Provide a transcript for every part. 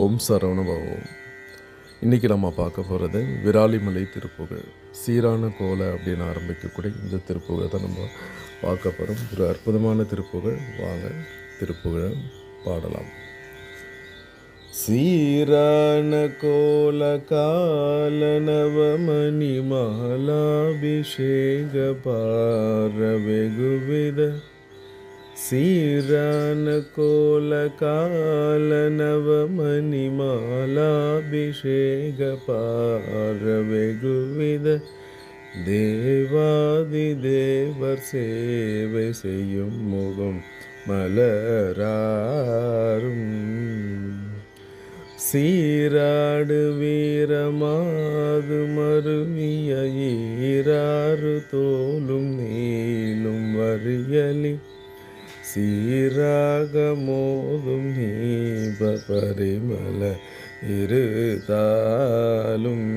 ஓம் சரவணபவம். இன்றைக்கி நம்ம பார்க்க போகிறது விராலிமலை திருப்புகழ். சீரான கோல அப்படின்னு ஆரம்பிக்கக்கூடிய இந்த திருப்புகழை தான் நம்ம பார்க்க போகிறோம். ஒரு அற்புதமான திருப்புகழ். வாங்க திருப்புகழை பாடலாம். சீரான கோல கால நவமணி மாலாபிஷேக பார வெகுவித சீரான கோல கால நவமணி மாலாபிஷேக பார வெகுவித தேவாதி தேவர் சேவை செய்யும் முகம் மலராரும் சீராடு வீரமாது மருவிய ஈராறு தோலும் நீளும் வரியலி சீராக மோதும் நீப பரிமள இருதாலும்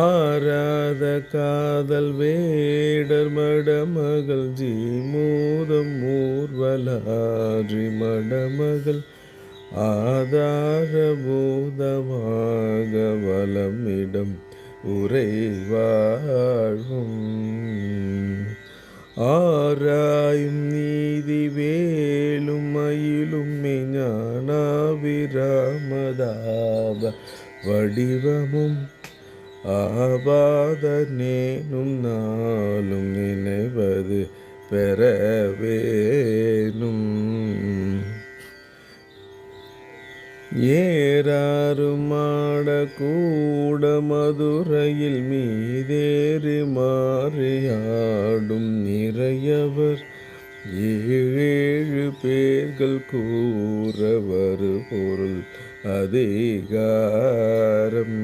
ஆராத காதல் வேடர் மடமகள் ஜீமூதம் ஊர்வலாற்றி மடமகள் ஆதாரபூதமாக வலமிடம் உறைவாழ்வும் ஆராயும் நீதி வேலும் மயிலும் ஞானாபிராமதாப வடிவமும் ஆபாத நேனும் நாளும் நினைவது பெறவேனும் ஏறாறு மாட கூட மதுரையில் மீதேறி மாறியாடும் நிறையவர் ஏழு பேர்கள் கூற வரு பொருள் அதிகாரம்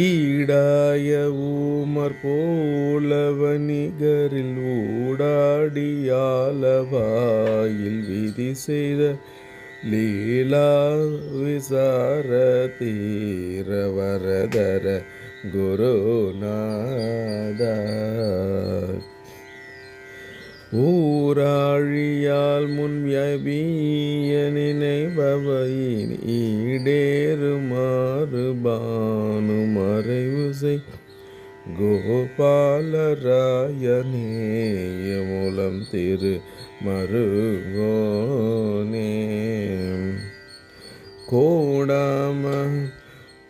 ஈடாய ஊமர் போல வணிகரில் ஊடாடியாலவாயில் விதி செய்த லீலா விசார தீர வரதர குருநாத ஊராழியால் முன் வியபிய நினைபவையின் ஈடேறுமாறு பானு மறைவு செய் கோபாலராயனேய மூலம் திரு மருகோனே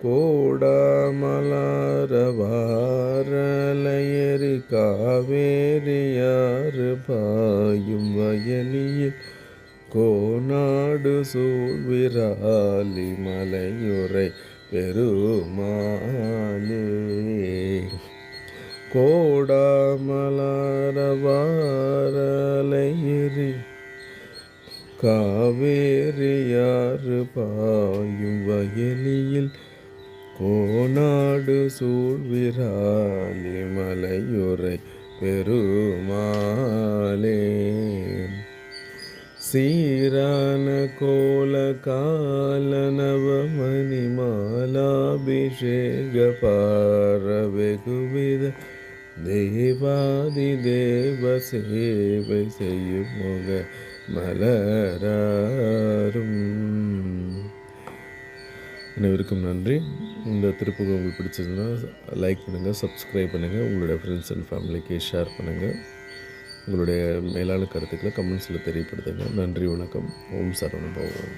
கோடாமலரவாரலையரி காவேரியாறு பாயும் வயலியில் கோநாடு சூழ்விராலி மலையுறை பெருமாளே கோடாமலரவாரலையரி காவேரியாறு பாயும் வயலியில் கோநாடு சூழ்விராலி மலையுறை பெருமாளே சீரான கோல கால நவமணி மாலாபிஷேக பார வெகுவித தேவாதி தேவ சேவை செய்யும் முக மலராரும். அனைவருக்கும் நன்றி. இந்த திருப்புகழ் உங்களுக்கு பிடிச்சதுன்னா லைக் பண்ணுங்கள், சப்ஸ்கிரைப் பண்ணுங்கள், உங்களுடைய ஃப்ரெண்ட்ஸ் அண்ட் ஃபேமிலிக்கு ஷேர் பண்ணுங்கள். உங்களுடைய மேலான கருத்துக்களை கமெண்ட்ஸில் தெரியப்படுத்துங்க. நன்றி, வணக்கம். ஓம் சரவணபவம்.